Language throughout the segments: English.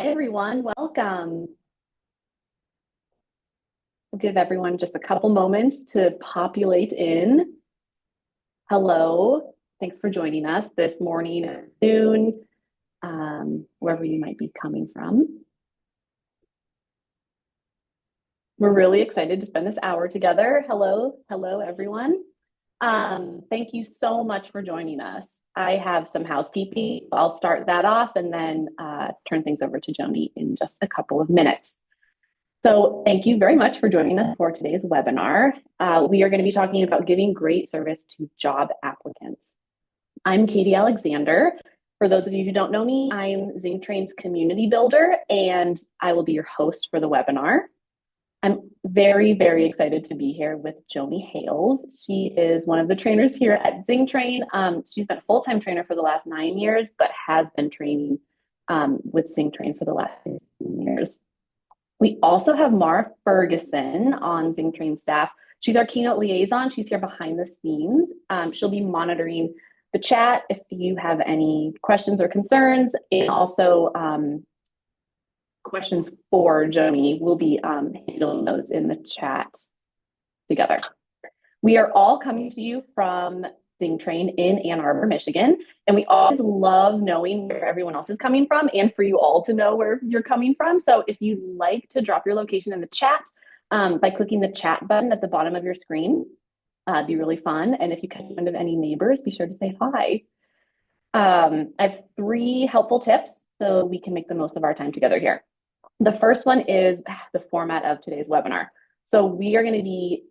Everyone, welcome. We'll give everyone just a couple moments to populate in. Hello, thanks for joining us this morning or noon, wherever you might be coming from. We're really excited to spend this hour together. Hello, everyone. Thank you so much for joining us. I have some housekeeping. I'll start that off and then turn things over to Joanie in just a couple of minutes. So thank you very much for joining us for today's webinar. We are going to be talking about giving great service to job applicants. I'm Katie Alexander. For those of you who don't know me, I'm ZingTrain's community builder, and I will be your host for the webinar. I'm very, very excited to be here with Joanie Hales. She is one of the trainers here at ZingTrain. She's been a full-time trainer for the last 9 years, but has been training with ZingTrain for the last 15 years. We also have Mara Ferguson on ZingTrain staff. She's our keynote liaison. She's here behind the scenes. She'll be monitoring the chat if you have any questions or concerns, and also questions for Joanie. We'll be handling those in the chat together. We are all coming to you from ZingTrain in Ann Arbor, Michigan, and we always love knowing where everyone else is coming from and for you all to know where you're coming from. So if you'd like to drop your location in the chat by clicking the chat button at the bottom of your screen, it'd be really fun. And if you catch wind of any neighbors, be sure to say hi. I have 3 helpful tips so we can make the most of our time together here. The first one is the format of today's webinar. So we are going to be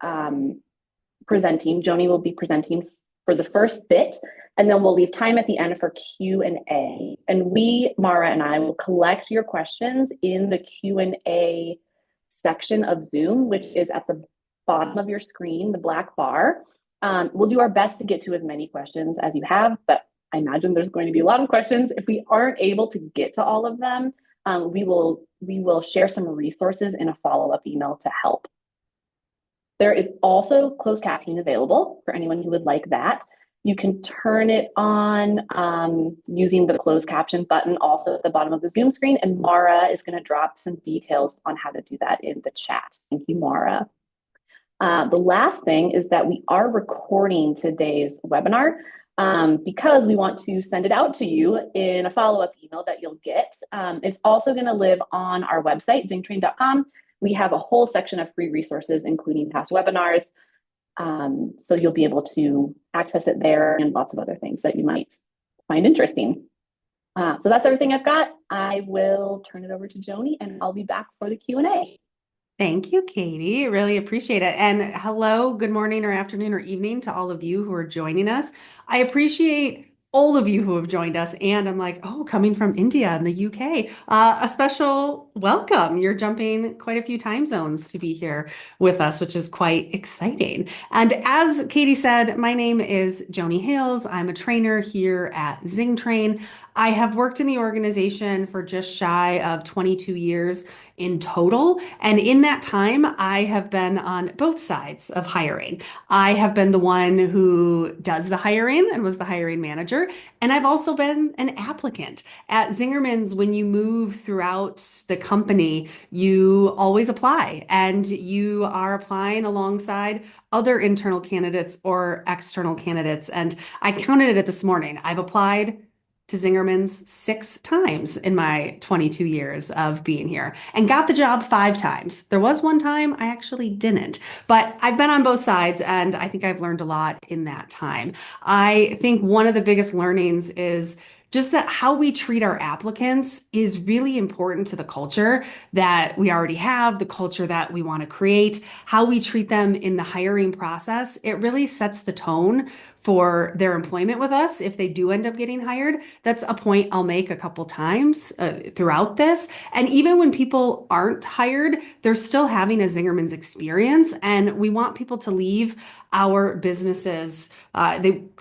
presenting. Joanie will be presenting for the first bit, and then we'll leave time at the end for Q&A. And we, Mara and I, will collect your questions in the Q&A section of Zoom, which is at the bottom of your screen, the black bar. We'll do our best to get to as many questions as you have, but I imagine there's going to be a lot of questions. If we aren't able to get to all of them, we will share some resources in a follow-up email to help. There is also closed captioning available for anyone who would like that. You can turn it on using the closed caption button also at the bottom of the Zoom screen, and Mara is going to drop some details on how to do that in the chat. Thank you, Mara. The last thing is that we are recording today's webinar because we want to send it out to you in a follow-up email that you'll get. It's also going to live on our website, zingtrain.com. We have a whole section of free resources, including past webinars. So you'll be able to access it there and lots of other things that you might find interesting. So that's everything I've got. I will turn it over to Joanie, and I'll be back for the Q&A. Thank you, Katie. Really appreciate it. And hello, good morning or afternoon or evening to all of you who are joining us. I appreciate all of you who have joined us. And I'm like, oh, coming from India and the UK, a special welcome. You're jumping quite a few time zones to be here with us, which is quite exciting. And as Katie said, my name is Joanie Hales. I'm a trainer here at ZingTrain. I have worked in the organization for just shy of 22 years in total. And in that time, I have been on both sides of hiring. I have been the one who does the hiring and was the hiring manager. And I've also been an applicant. At Zingerman's, when you move throughout the company, you always apply, and you are applying alongside other internal candidates or external candidates. And I counted it this morning. I've applied to Zingerman's 6 times in my 22 years of being here and got the job 5 times. There was one time I actually didn't, but I've been on both sides, and I think I've learned a lot in that time. I think one of the biggest learnings is just that how we treat our applicants is really important to the culture that we already have, the culture that we want to create, how we treat them in the hiring process. It really sets the tone for their employment with us if they do end up getting hired. That's a point I'll make a couple times throughout this. And even when people aren't hired, they're still having a Zingerman's experience. And we want people to leave our businesses,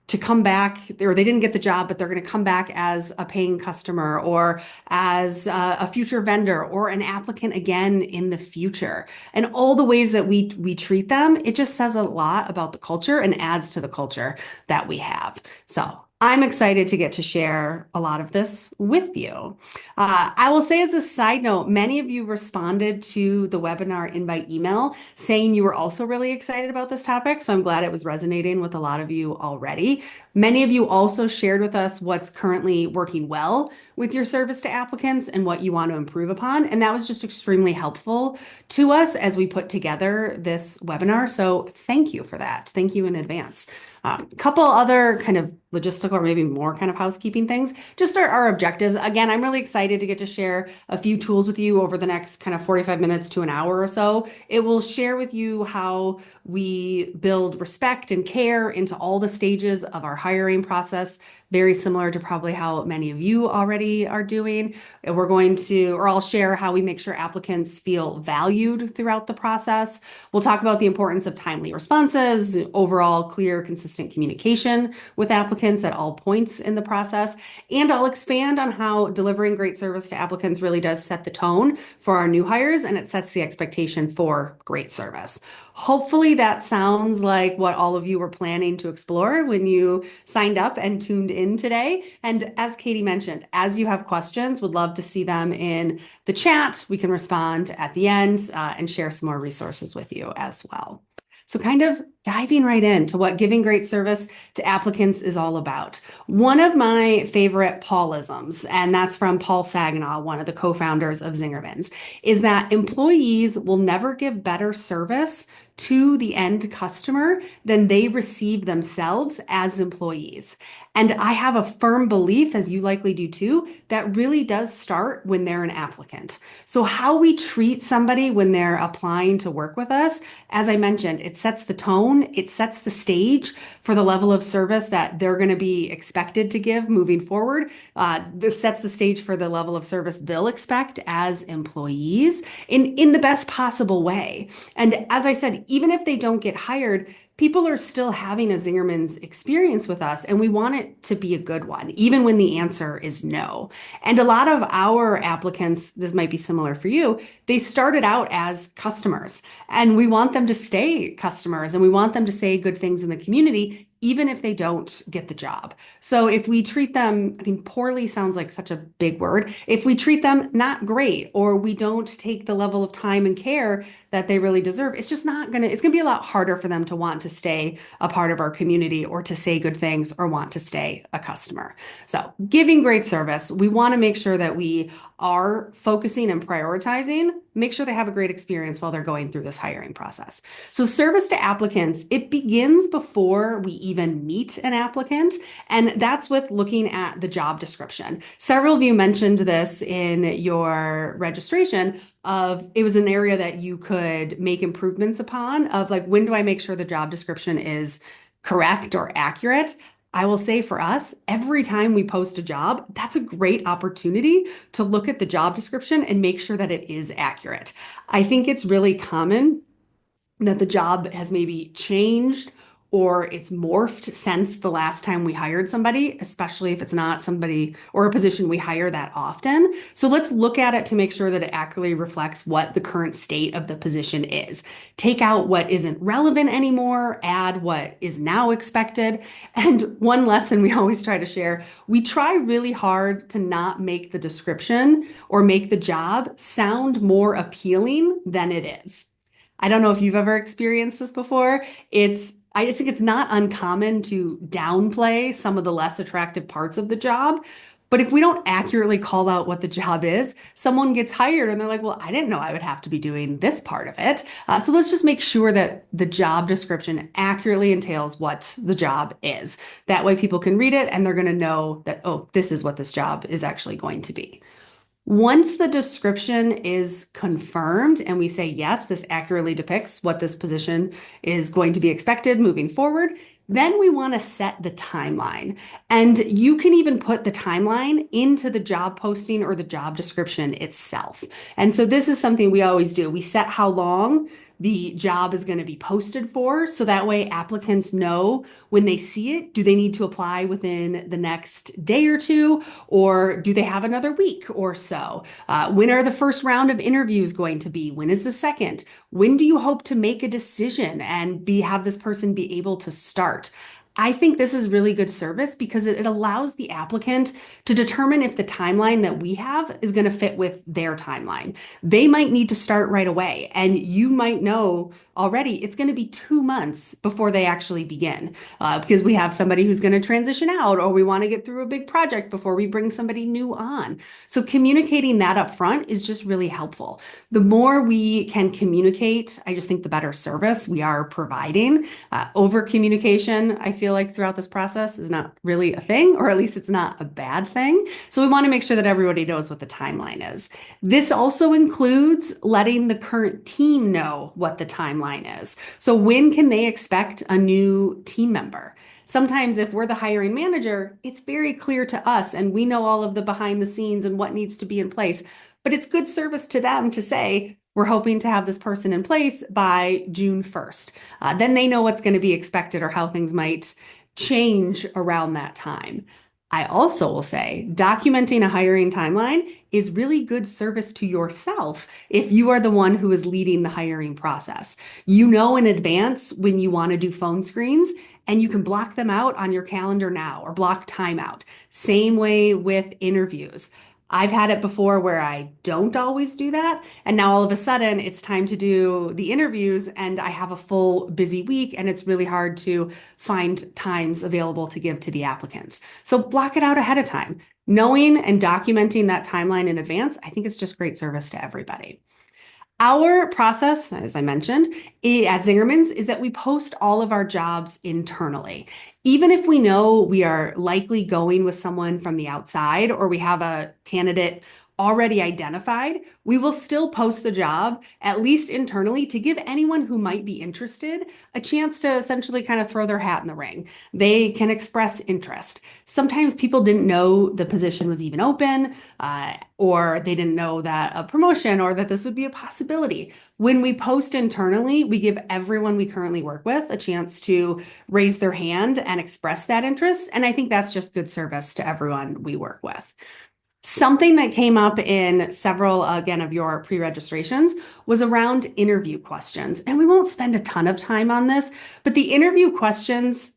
to come back, or they didn't get the job, but they're going to come back as a paying customer or as a future vendor or an applicant again in the future. And all the ways that we treat them, it just says a lot about the culture and adds to the culture that we have. So I'm excited to get to share a lot of this with you. I will say, as a side note, many of you responded to the webinar invite email saying you were also really excited about this topic. So I'm glad it was resonating with a lot of you already. Many of you also shared with us what's currently working well with your service to applicants and what you want to improve upon. And that was just extremely helpful to us as we put together this webinar. So thank you for that. Thank you in advance. A couple other kind of logistical or maybe more kind of housekeeping things. Just our objectives. Again, I'm really excited to get to share a few tools with you over the next kind of 45 minutes to an hour or so. It will share with you how we build respect and care into all the stages of our hiring process, very similar to probably how many of you already are doing. We're going to, or I'll share how we make sure applicants feel valued throughout the process. We'll talk about the importance of timely responses, overall clear, consistent communication with applicants at all points in the process. And I'll expand on how delivering great service to applicants really does set the tone for our new hires, and it sets the expectation for great service. Hopefully that sounds like what all of you were planning to explore when you signed up and tuned in today. And as Katie mentioned, as you have questions, would love to see them in the chat. We can respond at the end and share some more resources with you as well. So kind of diving right into what giving great service to applicants is all about. One of my favorite Paulisms, and that's from Paul Saginaw, one of the co-founders of Zingerman's, is that employees will never give better service to the end customer than they receive themselves as employees. And I have a firm belief, as you likely do too, that really does start when they're an applicant. So how we treat somebody when they're applying to work with us, as I mentioned, it sets the tone, it sets the stage for the level of service that they're going to be expected to give moving forward. This sets the stage for the level of service they'll expect as employees in the best possible way. And as I said, even if they don't get hired, people are still having a Zingerman's experience with us, and we want it to be a good one, even when the answer is no. And a lot of our applicants, this might be similar for you, they started out as customers, and we want them to stay customers, and we want them to say good things in the community, even if they don't get the job. So if we treat them, I mean, poorly sounds like such a big word. If we treat them not great, or we don't take the level of time and care that they really deserve, it's just not gonna, it's gonna be a lot harder for them to want to stay a part of our community or to say good things or want to stay a customer. So giving great service, we wanna make sure that we are focusing and prioritizing, make sure they have a great experience while they're going through this hiring process. So service to applicants, it begins before we even meet an applicant, and that's with looking at the job description. Several of you mentioned this in your registration of it was an area that you could make improvements upon of like, when do I make sure the job description is correct or accurate? I will say for us, every time we post a job, that's a great opportunity to look at the job description and make sure that it is accurate. I think it's really common that the job has maybe changed or it's morphed since the last time we hired somebody, especially if it's not somebody or a position we hire that often. So let's look at it to make sure that it accurately reflects what the current state of the position is. Take out what isn't relevant anymore, add what is now expected. And one lesson we always try to share, we try really hard to not make the description or make the job sound more appealing than it is. I don't know if you've ever experienced this before. I just think it's not uncommon to downplay some of the less attractive parts of the job. But if we don't accurately call out what the job is, someone gets hired and they're like, well, I didn't know I would have to be doing this part of it. So let's just make sure that the job description accurately entails what the job is. That way people can read it and they're going to know that, oh, this is what this job is actually going to be. Once the description is confirmed and we say, yes, this accurately depicts what this position is going to be expected moving forward, then we want to set the timeline. And you can even put the timeline into the job posting or the job description itself. And so this is something we always do. We set how long the job is going to be posted for. So that way applicants know when they see it, do they need to apply within the next day or two, or do they have another week or so? When are the first round of interviews going to be? When is the second? When do you hope to make a decision and have this person be able to start? I think this is really good service because it allows the applicant to determine if the timeline that we have is going to fit with their timeline. They might need to start right away, and you might know already it's going to be 2 months before they actually begin because we have somebody who's going to transition out, or we want to get through a big project before we bring somebody new on. So communicating that up front is just really helpful. The more we can communicate, I just think the better service we are providing. Over communication, I feel like throughout this process is not really a thing, or at least it's not a bad thing. So we want to make sure that everybody knows what the timeline is. This also includes letting the current team know what the timeline is. So when can they expect a new team member? Sometimes if we're the hiring manager, it's very clear to us and we know all of the behind the scenes and what needs to be in place. But it's good service to them to say, we're hoping to have this person in place by June 1st. Then they know what's going to be expected or how things might change around that time. I also will say documenting a hiring timeline is really good service to yourself if you are the one who is leading the hiring process. You know in advance when you want to do phone screens and you can block them out on your calendar now or block time out. Same way with interviews. I've had it before where I don't always do that. And now all of a sudden it's time to do the interviews and I have a full busy week and it's really hard to find times available to give to the applicants. So block it out ahead of time. Knowing and documenting that timeline in advance, I think it's just great service to everybody. Our process, as I mentioned, at Zingerman's is that we post all of our jobs internally. Even if we know we are likely going with someone from the outside or we have a candidate already identified, we will still post the job, at least internally, to give anyone who might be interested a chance to essentially kind of throw their hat in the ring. They can express interest. Sometimes people didn't know the position was even open, or they didn't know that a promotion or that this would be a possibility. When we post internally, we give everyone we currently work with a chance to raise their hand and express that interest. And I think that's just good service to everyone we work with. Something that came up in several, again, of your pre-registrations was around interview questions. And we won't spend a ton of time on this, but the interview questions,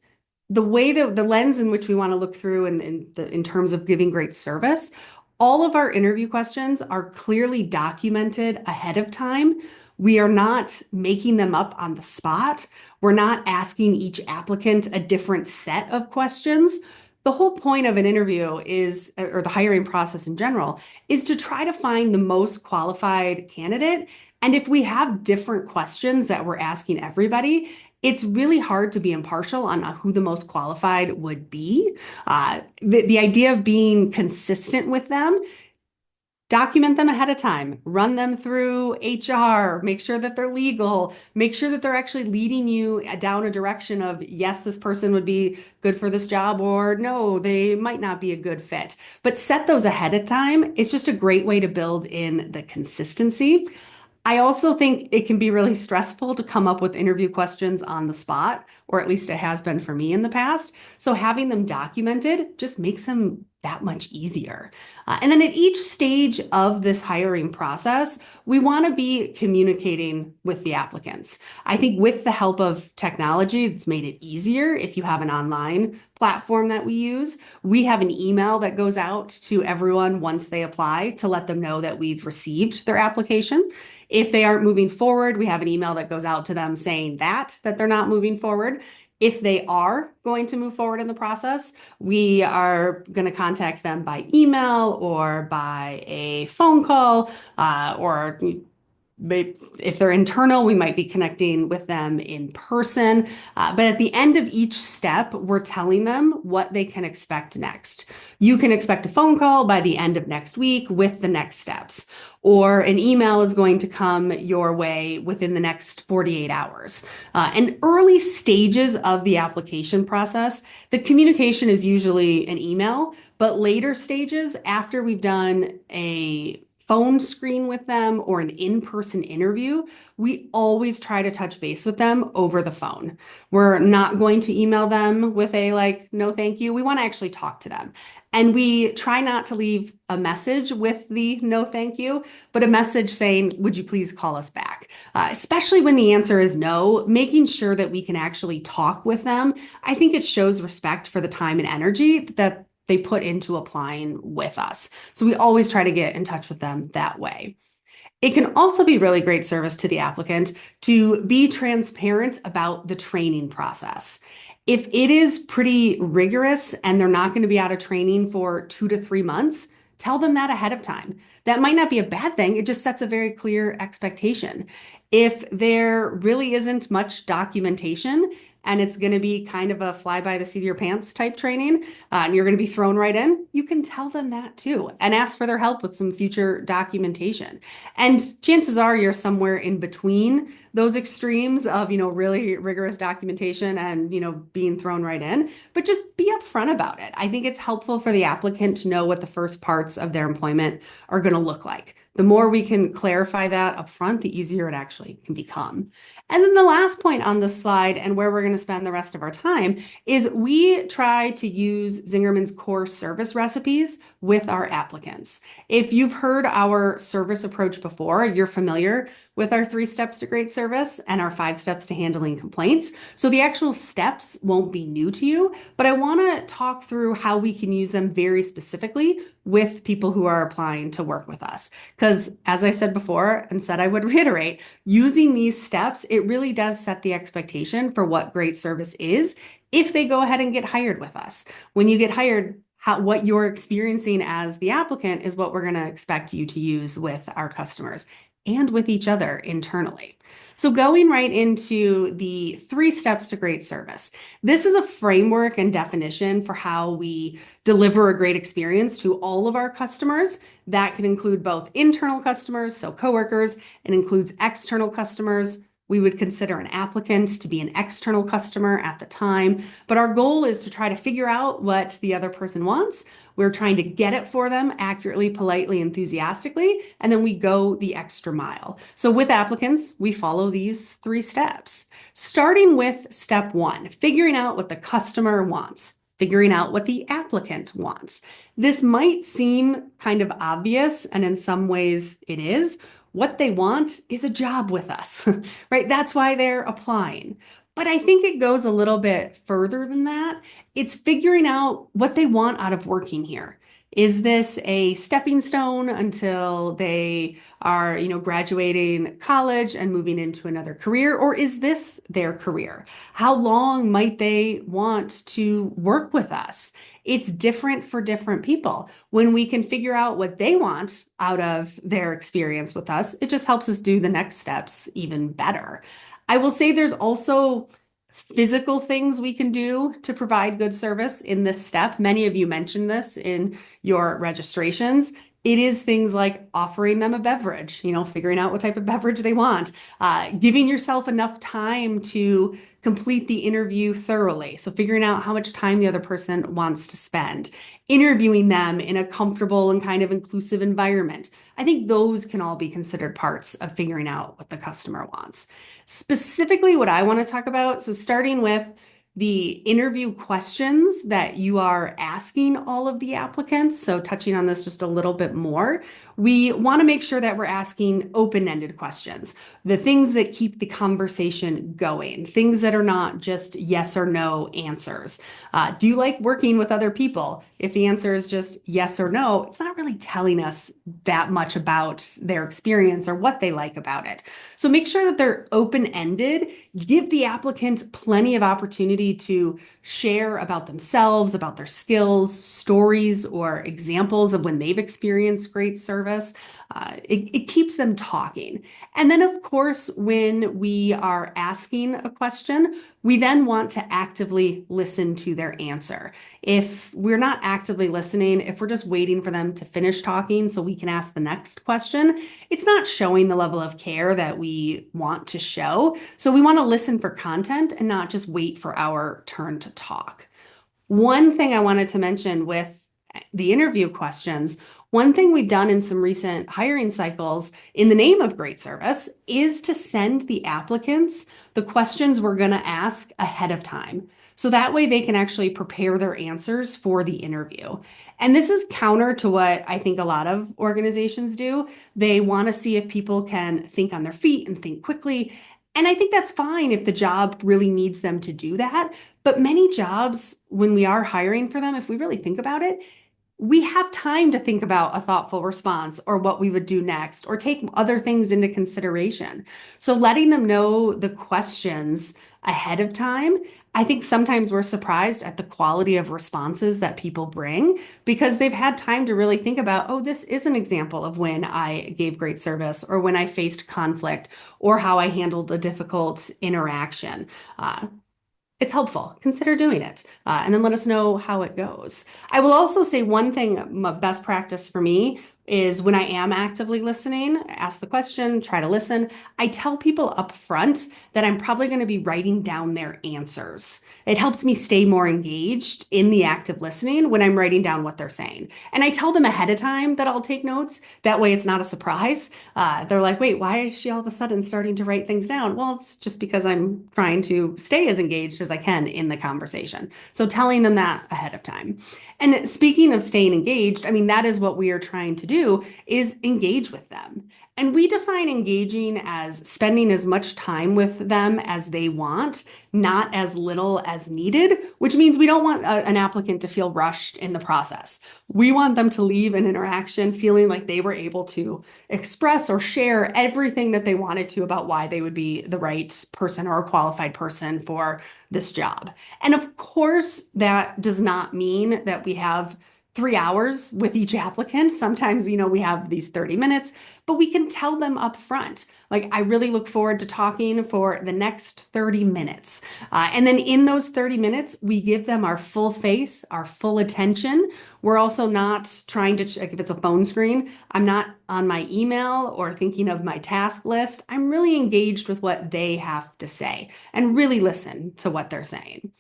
the way that the lens in which we want to look through in terms of giving great service, all of our interview questions are clearly documented ahead of time. We are not making them up on the spot. We're not asking each applicant a different set of questions. The whole point of an interview is, or the hiring process in general, is to try to find the most qualified candidate. And if we have different questions that we're asking everybody, it's really hard to be impartial on who the most qualified would be. The idea of being consistent with them, document them ahead of time, run them through HR, make sure that they're legal, make sure that they're actually leading you down a direction of, yes, this person would be good for this job, or no, they might not be a good fit. But set those ahead of time. It's just a great way to build in the consistency. I also think it can be really stressful to come up with interview questions on the spot, or at least it has been for me in the past. So having them documented just makes them that much easier. And then at each stage of this hiring process, we want to be communicating with the applicants. I think with the help of technology, it's made it easier if you have an online platform that we use. We have an email that goes out to everyone once they apply to let them know that we've received their application. If they aren't moving forward, we have an email that goes out to them saying that they're not moving forward. If they are going to move forward in the process, we are going to contact them by email or by a phone call, or if they're internal, we might be connecting with them in person. But at the end of each step, we're telling them what they can expect next. You can expect a phone call by the end of next week with the next steps, or an email is going to come your way within the next 48 hours. And early stages of the application process, the communication is usually an email, but later stages, after we've done a phone screen with them or an in-person interview, we always try to touch base with them over the phone. We're not going to email them with a like, no, thank you. We want to actually talk to them. And we try not to leave a message with the no, thank you, but a message saying, would you please call us back? Especially when the answer is no, making sure that we can actually talk with them. I think it shows respect for the time and energy that they put into applying with us. So we always try to get in touch with them that way. It can also be really great service to the applicant to be transparent about the training process. If it is pretty rigorous and they're not going to be out of training for 2 to 3 months, tell them that ahead of time. That might not be a bad thing. It just sets a very clear expectation. If there really isn't much documentation and it's going to be kind of a fly by the seat of your pants type training, and you're going to be thrown right in, you can tell them that too and ask for their help with some future documentation. And chances are you're somewhere in between those extremes of, really rigorous documentation and, being thrown right in, but just be upfront about it. I think it's helpful for the applicant to know what the first parts of their employment are going to look like. The more we can clarify that upfront, the easier it actually can become. And then the last point on this slide, and where we're going to spend the rest of our time, is we try to use Zingerman's core service recipes with our applicants. If you've heard our service approach before, you're familiar with our 3 steps to great service and our 5 steps to handling complaints. So the actual steps won't be new to you, but I want to talk through how we can use them very specifically with people who are applying to work with us. Because as I said before and said I would reiterate, using these steps, it really does set the expectation for what great service is if they go ahead and get hired with us. When you get hired, what you're experiencing as the applicant is what we're going to expect you to use with our customers and with each other internally. So going right into the 3 steps to great service. This is a framework and definition for how we deliver a great experience to all of our customers. That can include both internal customers, so coworkers, it includes external customers. We would consider an applicant to be an external customer at the time, but our goal is to try to figure out what the other person wants. We're trying to get it for them accurately, politely, enthusiastically, and then we go the extra mile. So with applicants, we follow these 3 steps. Starting with step 1, figuring out what the customer wants. Figuring out what the applicant wants. This might seem kind of obvious, and in some ways it is. What they want is a job with us, right? That's why they're applying. But I think it goes a little bit further than that. It's figuring out what they want out of working here. Is this a stepping stone until they are, graduating college and moving into another career? Or is this their career? How long might they want to work with us? It's different for different people. When we can figure out what they want out of their experience with us, it just helps us do the next steps even better. I will say there's also physical things we can do to provide good service in this step. Many of you mentioned this in your registrations. It is things like offering them a beverage, figuring out what type of beverage they want, giving yourself enough time to complete the interview thoroughly. So figuring out how much time the other person wants to spend, interviewing them in a comfortable and kind of inclusive environment. I think those can all be considered parts of figuring out what the customer wants. Specifically, what I want to talk about, so starting with the interview questions that you are asking all of the applicants, so touching on this just a little bit more, we want to make sure that we're asking open-ended questions, the things that keep the conversation going, things that are not just yes or no answers. Do you like working with other people? If the answer is just yes or no, it's not really telling us that much about their experience or what they like about it. So make sure that they're open-ended. Give the applicant plenty of opportunity to share about themselves, about their skills, stories, or examples of when they've experienced great service. It keeps them talking. And then, of course, when we are asking a question, we then want to actively listen to their answer. If we're not actively listening, if we're just waiting for them to finish talking so we can ask the next question, it's not showing the level of care that we want to show. So we want to listen for content and not just wait for our turn to talk. One thing I wanted to mention with the interview questions, One thing we've done in some recent hiring cycles in the name of great service is to send the applicants the questions we're going to ask ahead of time. So that way they can actually prepare their answers for the interview. And this is counter to what I think a lot of organizations do. They want to see if people can think on their feet and think quickly. And I think that's fine if the job really needs them to do that. But many jobs, when we are hiring for them, if we really think about it, we have time to think about a thoughtful response or what we would do next or take other things into consideration. So letting them know the questions ahead of time, I think sometimes we're surprised at the quality of responses that people bring because they've had time to really think about, oh, this is an example of when I gave great service or when I faced conflict or how I handled a difficult interaction. It's helpful. Consider doing it and then let us know how it goes. I will also say one thing, best practice for me is when I am actively listening, ask the question, try to listen. I tell people up front that I'm probably going to be writing down their answers. It helps me stay more engaged in the active listening when I'm writing down what they're saying. And I tell them ahead of time that I'll take notes. That way it's not a surprise. They're like, wait, why is she all of a sudden starting to write things down? Well, it's just because I'm trying to stay as engaged as I can in the conversation. So telling them that ahead of time. And speaking of staying engaged, I mean, that is what we are trying to do is engage with them. And we define engaging as spending as much time with them as they want, not as little as needed, which means we don't want an applicant to feel rushed in the process. We want them to leave an interaction feeling like they were able to express or share everything that they wanted to about why they would be the right person or a qualified person for this job. And of course, that does not mean that we have 3 hours with each applicant. Sometimes, we have these 30 minutes, but we can tell them up front, like, I really look forward to talking for the next 30 minutes. And then in those 30 minutes, we give them our full face, our full attention. We're also not trying to, like, if it's a phone screen, I'm not on my email or thinking of my task list. I'm really engaged with what they have to say and really listen to what they're saying.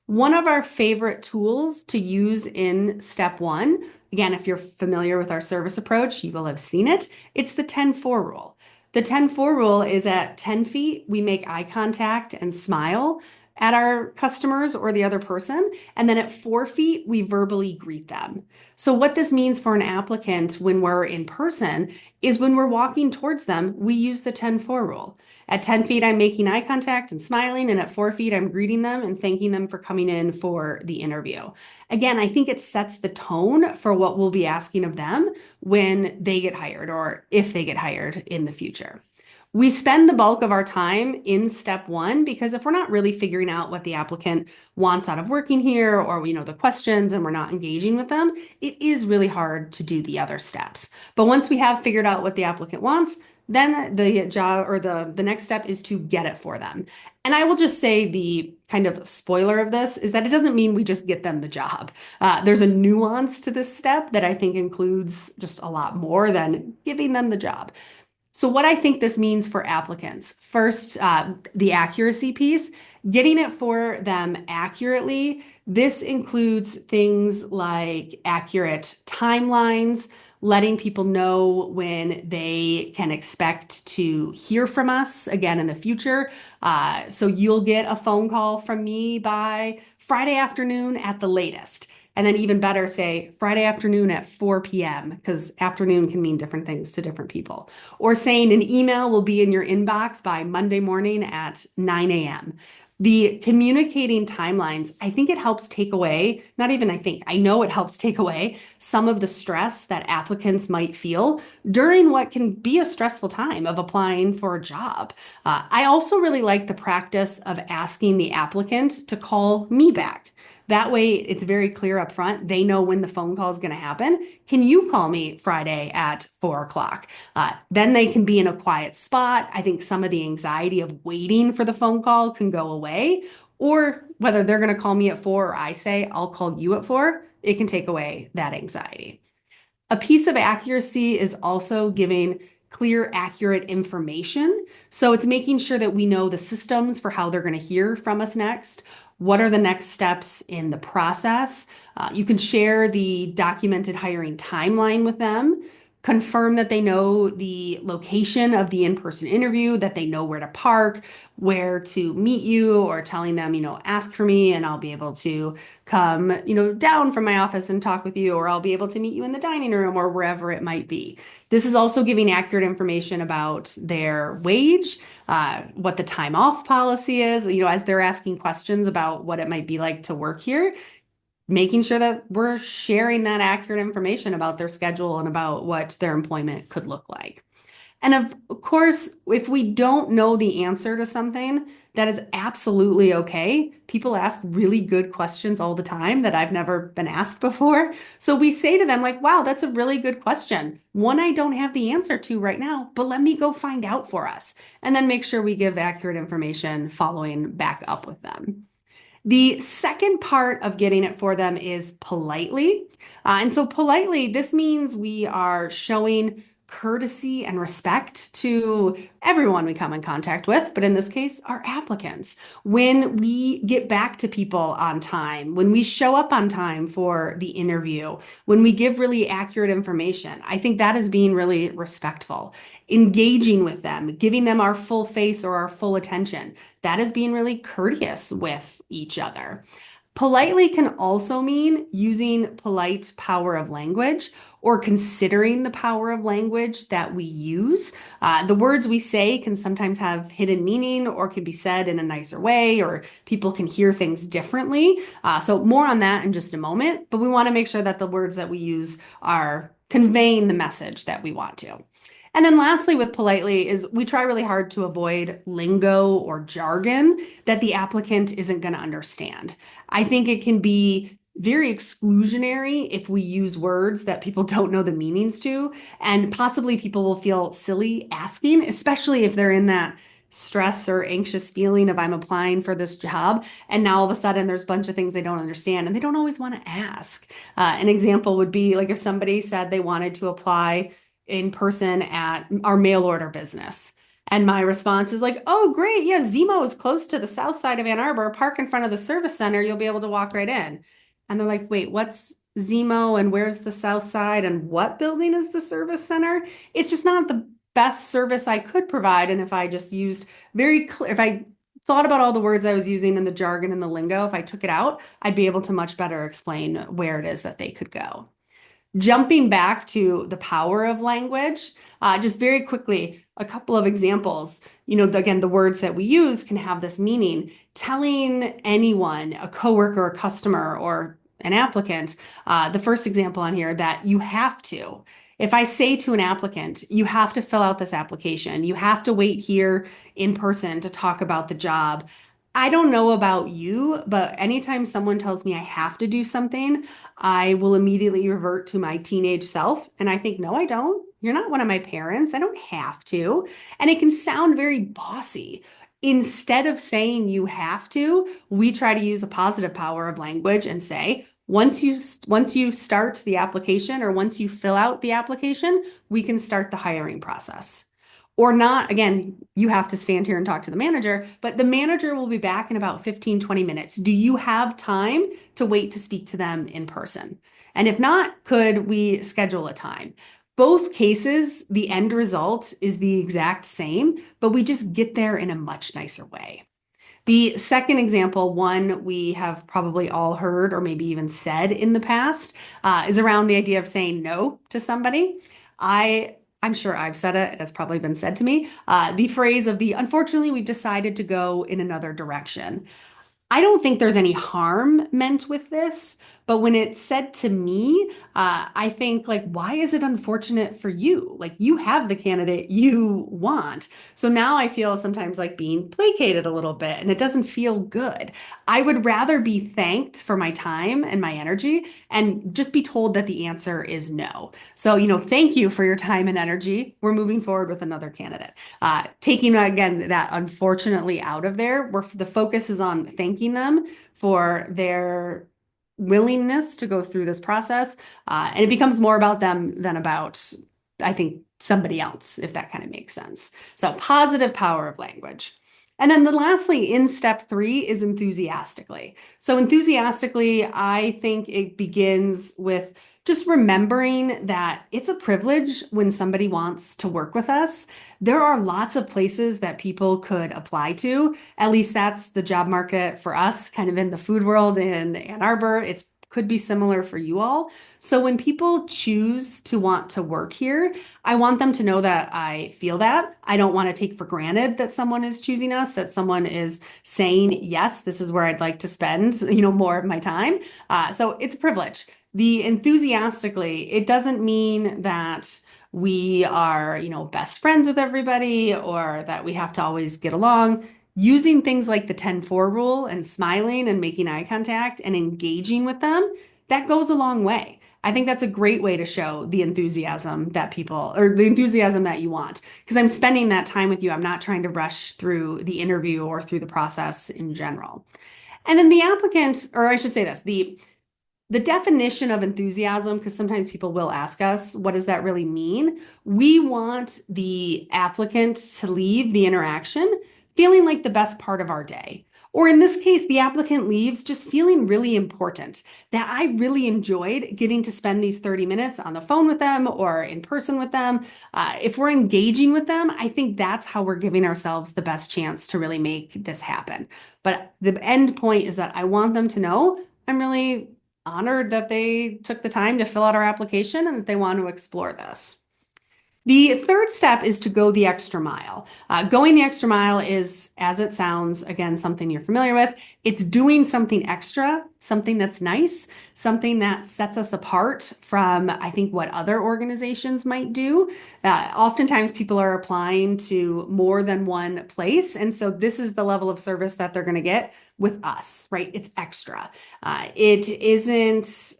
One of our favorite tools to use in step one, again, if you're familiar with our service approach, you will have seen it. It's the 10-4 rule. The 10-4 rule is at 10 feet, we make eye contact and smile at our customers or the other person. And then at 4 feet, we verbally greet them. So what this means for an applicant when we're in person is when we're walking towards them, we use the 10-4 rule. At 10 feet, I'm making eye contact and smiling. And at 4 feet, I'm greeting them and thanking them for coming in for the interview. Again, I think it sets the tone for what we'll be asking of them when they get hired or if they get hired in the future. We spend the bulk of our time in step one because if we're not really figuring out what the applicant wants out of working here or we know the questions and we're not engaging with them, it is really hard to do the other steps. But once we have figured out what the applicant wants, then the job or the next step is to get it for them. And I will just say the kind of spoiler of this is that it doesn't mean we just get them the job. There's a nuance to this step that I think includes just a lot more than giving them the job. So what I think this means for applicants, first, the accuracy piece, getting it for them accurately. This includes things like accurate timelines, letting people know when they can expect to hear from us again in the future. So you'll get a phone call from me by Friday afternoon at the latest. And then even better, say Friday afternoon at 4 p.m., because afternoon can mean different things to different people. Or saying an email will be in your inbox by Monday morning at 9 a.m. The communicating timelines, I think it helps take away, not even I think, I know it helps take away some of the stress that applicants might feel during what can be a stressful time of applying for a job. I also really like the practice of asking the applicant to call me back. That way, it's very clear up front. They know when the phone call is going to happen. Can you call me Friday at 4 o'clock? Then they can be in a quiet spot. I think some of the anxiety of waiting for the phone call can go away. Or whether they're going to call me at 4 or I say, I'll call you at 4, it can take away that anxiety. A piece of accuracy is also giving clear, accurate information. So it's making sure that we know the systems for how they're going to hear from us next. What are the next steps in the process? You can share the documented hiring timeline with them, confirm that they know the location of the in-person interview, that they know where to park, where to meet you, or telling them, ask for me and I'll be able to come, down from my office and talk with you, or I'll be able to meet you in the dining room or wherever it might be. This is also giving accurate information about their wage, what the time off policy is, as they're asking questions about what it might be like to work here, making sure that we're sharing that accurate information about their schedule and about what their employment could look like. And of course, if we don't know the answer to something, that is absolutely okay. People ask really good questions all the time that I've never been asked before. So we say to them, like, wow, that's a really good question. One I don't have the answer to right now, but let me go find out for us. And then make sure we give accurate information following back up with them. The second part of getting it for them is politely. And so, politely, this means we are showing courtesy and respect to everyone we come in contact with, but in this case, our applicants. When we get back to people on time, when we show up on time for the interview, when we give really accurate information, I think that is being really respectful. Engaging with them, giving them our full face or our full attention, that is being really courteous with each other. Politely can also mean using polite power of language or considering the power of language that we use. The words we say can sometimes have hidden meaning or can be said in a nicer way, or people can hear things differently. So, more on that in just a moment, but we want to make sure that the words that we use are conveying the message that we want to. And then lastly, with politely, is we try really hard to avoid lingo or jargon that the applicant isn't going to understand. I think it can be very exclusionary if we use words that people don't know the meanings to, and possibly people will feel silly asking, especially if they're in that stress or anxious feeling of I'm applying for this job, and now all of a sudden there's a bunch of things they don't understand and they don't always want to ask. An example would be like if somebody said they wanted to apply in person at our mail order business. And my response is like, oh, great. Yeah, Zemo is close to the south side of Ann Arbor. Park in front of the service center. You'll be able to walk right in. And they're like, wait, what's Zemo and where's the south side and what building is the service center? It's just not the best service I could provide. And if I just used very clear, if I thought about all the words I was using and the jargon and the lingo, if I took it out, I'd be able to much better explain where it is that they could go. Jumping back to the power of language, just very quickly, a couple of examples. Again, the words that we use can have this meaning. Telling anyone, a coworker, a customer, or an applicant, the first example on here, that you have to. If I say to an applicant, you have to fill out this application, you have to wait here in person to talk about the job. I don't know about you, but anytime someone tells me I have to do something, I will immediately revert to my teenage self. And I think, no, I don't. You're not one of my parents. I don't have to. And it can sound very bossy. Instead of saying you have to, we try to use a positive power of language and say, once you start the application or once you fill out the application, we can start the hiring process. Or not, again, you have to stand here and talk to the manager, but the manager will be back in about 15, 20 minutes. Do you have time to wait to speak to them in person? And if not, could we schedule a time? Both cases, the end result is the exact same, but we just get there in a much nicer way. The second example, one we have probably all heard or maybe even said in the past, is around the idea of saying no to somebody. I'm sure I've said it. It's probably been said to me. The phrase of unfortunately, we've decided to go in another direction. I don't think there's any harm meant with this, but when it's said to me, I think like, why is it unfortunate for you? Like you have the candidate you want. So now I feel sometimes like being placated a little bit and it doesn't feel good. I would rather be thanked for my time and my energy and just be told that the answer is no. So, thank you for your time and energy. We're moving forward with another candidate. Taking again that unfortunately out of there, where the focus is on thanking them for their willingness to go through this process. And it becomes more about them than about, I think, somebody else, if that kind of makes sense. So positive power of language. And then lastly, in step 3 is enthusiastically. So enthusiastically, I think it begins with just remembering that it's a privilege when somebody wants to work with us. There are lots of places that people could apply to. At least that's the job market for us, kind of in the food world in Ann Arbor. It's could be similar for you all. So when people choose to want to work here, I want them to know that I feel that. I don't want to take for granted that someone is choosing us, that someone is saying, yes, this is where I'd like to spend, more of my time. So it's a privilege. The enthusiastically, it doesn't mean that we are, best friends with everybody or that we have to always get along. Using things like the 10-4 rule and smiling and making eye contact and engaging with them, that goes a long way. I think that's a great way to show the enthusiasm that people, or the enthusiasm that you want, because I'm spending that time with you. I'm not trying to rush through the interview or through the process in general. And then the applicant, or I should say this, the definition of enthusiasm, because sometimes people will ask us, what does that really mean? We want the applicant to leave the interaction feeling like the best part of our day. Or in this case, the applicant leaves just feeling really important, that I really enjoyed getting to spend these 30 minutes on the phone with them or in person with them. If we're engaging with them, I think that's how we're giving ourselves the best chance to really make this happen. But the end point is that I want them to know I'm really honored that they took the time to fill out our application and that they want to explore this. The third step is to go the extra mile. Going the extra mile is, as it sounds, again, something you're familiar with. It's doing something extra, something that's nice, something that sets us apart from, I think, what other organizations might do. Oftentimes, people are applying to more than one place. And so this is the level of service that they're going to get with us, right? It's extra. It isn't.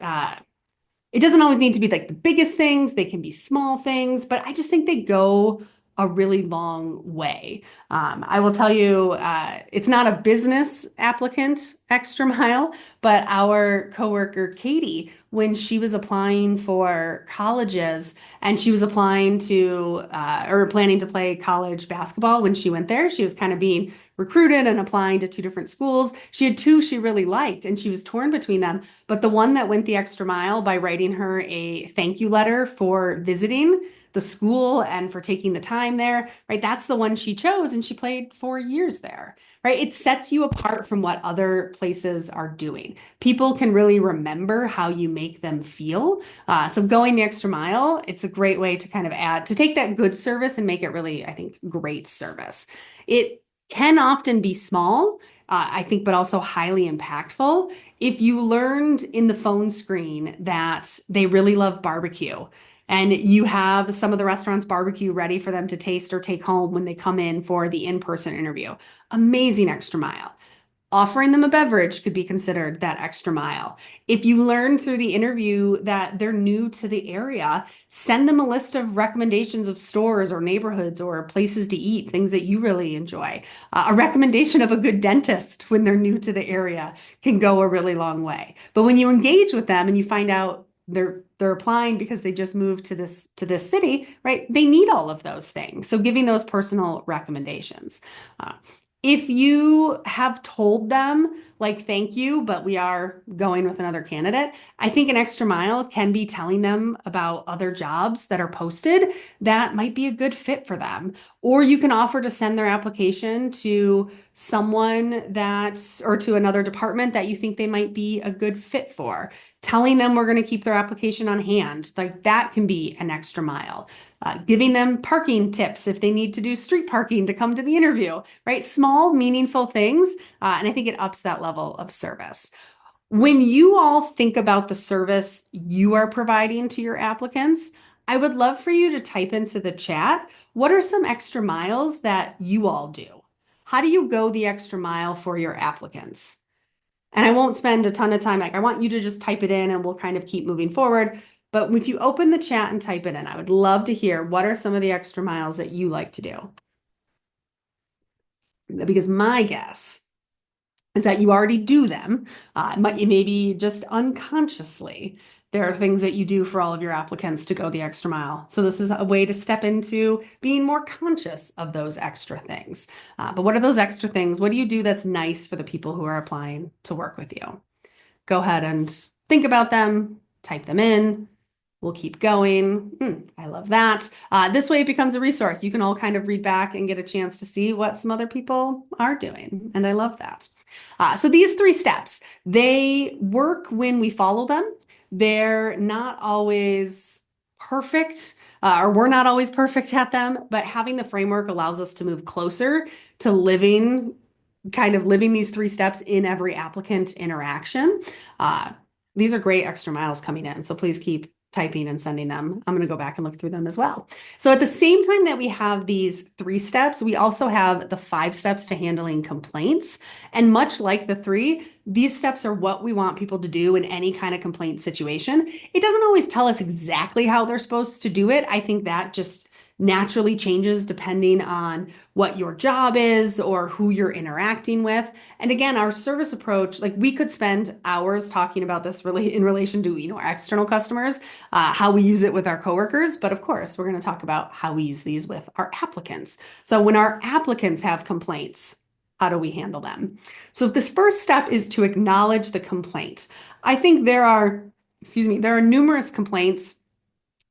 It doesn't always need to be like the biggest things, they can be small things, but I just think they go a really long way. I will tell you, it's not a business applicant extra mile, but our coworker Katie, when she was applying for colleges and she was applying to or planning to play college basketball when she went there, she was kind of being recruited and applying to 2 different schools. She had 2 she really liked and she was torn between them. But the one that went the extra mile by writing her a thank you letter for visiting the school and for taking the time there, right? That's the one she chose and she played 4 years there, right? It sets you apart from what other places are doing. People can really remember how you make them feel. So going the extra mile, it's a great way to kind of add, to take that good service and make it really, I think, great service. It can often be small, I think, but also highly impactful. If you learned in the phone screen that they really love barbecue and you have some of the restaurant's barbecue ready for them to taste or take home when they come in for the in-person interview, amazing extra mile. Offering them a beverage could be considered that extra mile. If you learn through the interview that they're new to the area, send them a list of recommendations of stores or neighborhoods or places to eat, things that you really enjoy. A recommendation of a good dentist when they're new to the area can go a really long way. But when you engage with them and you find out they're applying because they just moved to this city, right? They need all of those things. So giving those personal recommendations. If you have told them, like, thank you, but we are going with another candidate, I think an extra mile can be telling them about other jobs that are posted that might be a good fit for them. Or you can offer to send their application to someone or to another department that you think they might be a good fit for. Telling them we're going to keep their application on hand, like that can be an extra mile. Giving them parking tips if they need to do street parking to come to the interview, right? Small, meaningful things. And I think it ups that level of service. When you all think about the service you are providing to your applicants, I would love for you to type into the chat, what are some extra miles that you all do? How do you go the extra mile for your applicants? And I won't spend a ton of time. Like, I want you to just type it in and we'll kind of keep moving forward. But if you open the chat and type it in, I would love to hear what are some of the extra miles that you like to do? Because my guess is that you already do them, maybe just unconsciously, There are things that you do for all of your applicants to go the extra mile. So this is a way to step into being more conscious of those extra things. But what are those extra things? What do you do that's nice for the people who are applying to work with you? Go ahead and think about them, type them in. We'll keep going. I love that. This way it becomes a resource. You can all kind of read back and get a chance to see what some other people are doing. And I love that. So these 3 steps, they work when we follow them. They're not always perfect, or we're not always perfect at them, but having the framework allows us to move closer to living these 3 steps in every applicant interaction. These are great extra miles coming in, so please keep typing and sending them. I'm going to go back and look through them as well. So at the same time that we have these 3 steps, we also have the 5 steps to handling complaints. And much like the 3, these steps are what we want people to do in any kind of complaint situation. It doesn't always tell us exactly how they're supposed to do it. I think that just naturally changes depending on what your job is or who you're interacting with. And again, our service approach, like we could spend hours talking about this really in relation to, our external customers, how we use it with our coworkers. But of course, we're going to talk about how we use these with our applicants. So when our applicants have complaints, how do we handle them? So if this first step is to acknowledge the complaint, I think there are numerous complaints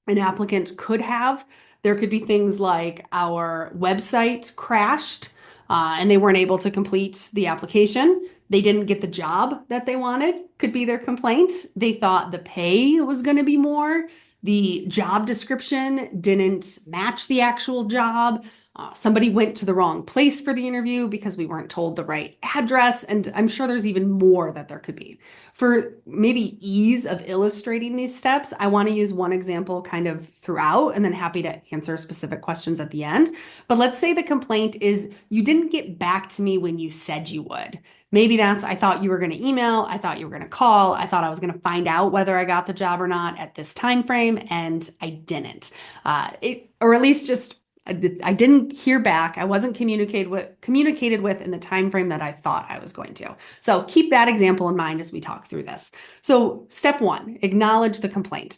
an applicant could have. There could be things like our website crashed and they weren't able to complete the application. They didn't get the job that they wanted, could be their complaint. They thought the pay was going to be more. The job description didn't match the actual job. Somebody went to the wrong place for the interview because we weren't told the right address. And I'm sure there's even more that there could be. For maybe ease of illustrating these steps, I want to use one example kind of throughout and then happy to answer specific questions at the end. But let's say the complaint is you didn't get back to me when you said you would. Maybe that's, I thought you were going to email, I thought you were going to call, I thought I was going to find out whether I got the job or not at this time frame, and I didn't. Or at least just I didn't hear back. I wasn't communicated with in the time frame that I thought I was going to. So keep that example in mind as we talk through this. So step 1, acknowledge the complaint.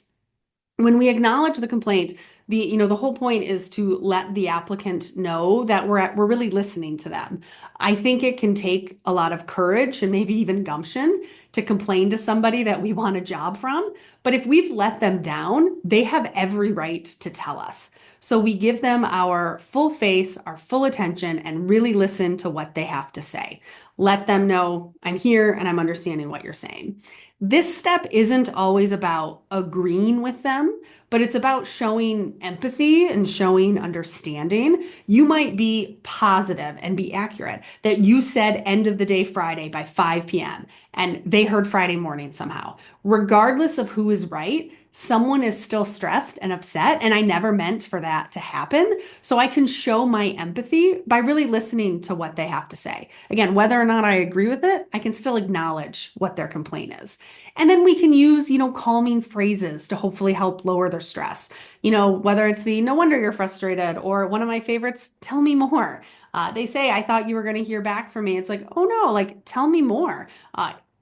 When we acknowledge the complaint, the whole point is to let the applicant know that we're really listening to them. I think it can take a lot of courage and maybe even gumption to complain to somebody that we want a job from. But if we've let them down, they have every right to tell us. So we give them our full face, our full attention, and really listen to what they have to say. Let them know I'm here and I'm understanding what you're saying. This step isn't always about agreeing with them, but it's about showing empathy and showing understanding. You might be positive and be accurate that you said end of the day Friday by 5 p.m. and they heard Friday morning somehow. Regardless of who is right, someone is still stressed and upset, and I never meant for that to happen. So I can show my empathy by really listening to what they have to say. Again, whether or not I agree with it, I can still acknowledge what their complaint is. And then we can use, calming phrases to hopefully help lower their stress. Whether it's the no wonder you're frustrated, or one of my favorites, tell me more. They say, I thought you were going to hear back from me. It's like, oh no, like tell me more.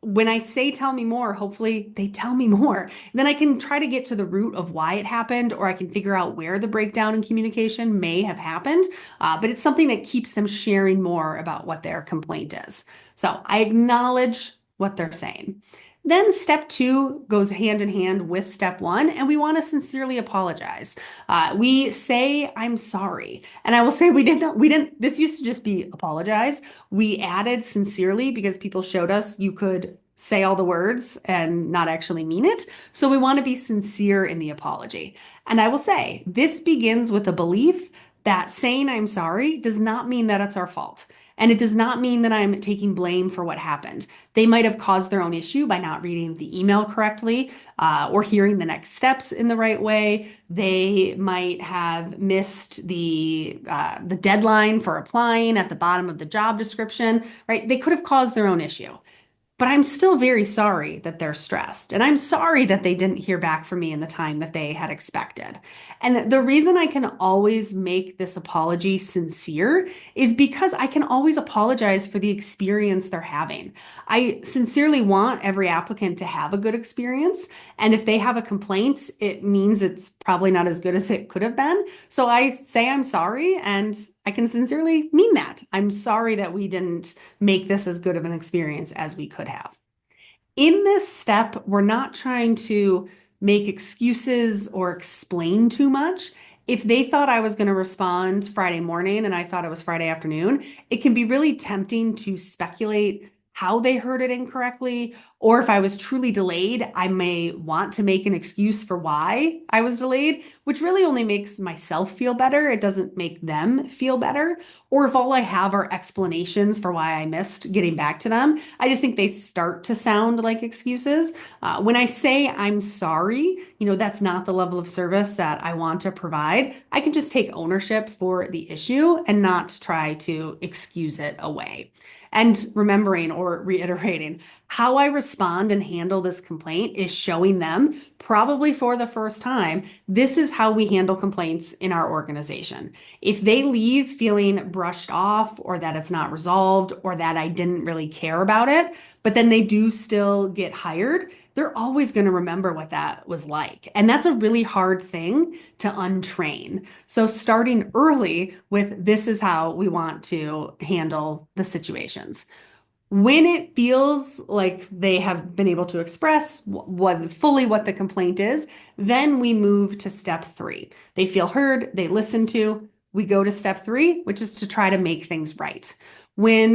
When I say tell me more, hopefully they tell me more. Then I can try to get to the root of why it happened, or I can figure out where the breakdown in communication may have happened. But it's something that keeps them sharing more about what their complaint is. So I acknowledge what they're saying. Then step 2 goes hand in hand with step 1, and we want to sincerely apologize. We say, I'm sorry. And I will say we didn't, this used to just be apologize. We added sincerely because people showed us you could say all the words and not actually mean it. So we want to be sincere in the apology. And I will say, this begins with a belief that saying I'm sorry does not mean that it's our fault. And it does not mean that I'm taking blame for what happened. They might have caused their own issue by not reading the email correctly or hearing the next steps in the right way. They might have missed the deadline for applying at the bottom of the job description, right? They could have caused their own issue. but I'm still very sorry that they're stressed. And I'm sorry that they didn't hear back from me in the time that they had expected. And the reason I can always make this apology sincere is because I can always apologize for the experience they're having. I sincerely want every applicant to have a good experience. And if they have a complaint, it means it's probably not as good as it could have been. So I say I'm sorry, and I can sincerely mean that. I'm sorry that we didn't make this as good of an experience as we could have. In this step, we're not trying to make excuses or explain too much. If they thought I was going to respond Friday morning and I thought it was Friday afternoon, it can be really tempting to speculate how they heard it incorrectly. Or if I was truly delayed, I may want to make an excuse for why I was delayed, which really only makes myself feel better. It doesn't make them feel better. Or if all I have are explanations for why I missed getting back to them, I just think they start to sound like excuses. When I say I'm sorry, that's not the level of service that I want to provide. I can just take ownership for the issue and not try to excuse it away. And remembering or reiterating, how I respond and handle this complaint is showing them, probably for the first time, this is how we handle complaints in our organization. If they leave feeling brushed off, or that it's not resolved, or that I didn't really care about it, but then they do still get hired, they're always going to remember what that was like. And that's a really hard thing to untrain. So starting early with, this is how we want to handle the situations. When it feels like they have been able to express fully what the complaint is, then we move to step 3. They feel heard, they listen to. We go to step 3, which is to try to make things right. When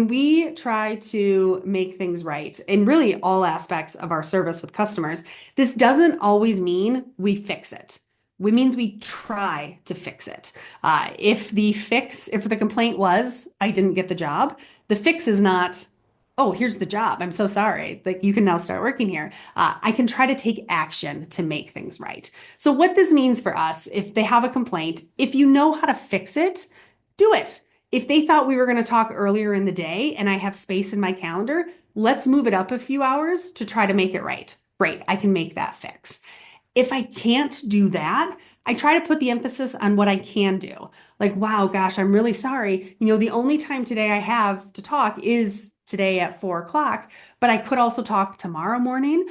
we try to make things right in really all aspects of our service with customers, this doesn't always mean we fix it. It means we try to fix it. If the complaint was, I didn't get the job, the fix is not, oh, here's the job. I'm so sorry. Like, you can now start working here. I can try to take action to make things right. So what this means for us, if they have a complaint, if you know how to fix it, do it. If they thought we were going to talk earlier in the day and I have space in my calendar, let's move it up a few hours to try to make it right. Great, I can make that fix. If I can't do that, I try to put the emphasis on what I can do. Like, wow, gosh, I'm really sorry. The only time today I have to talk is today at 4 o'clock, but I could also talk tomorrow morning.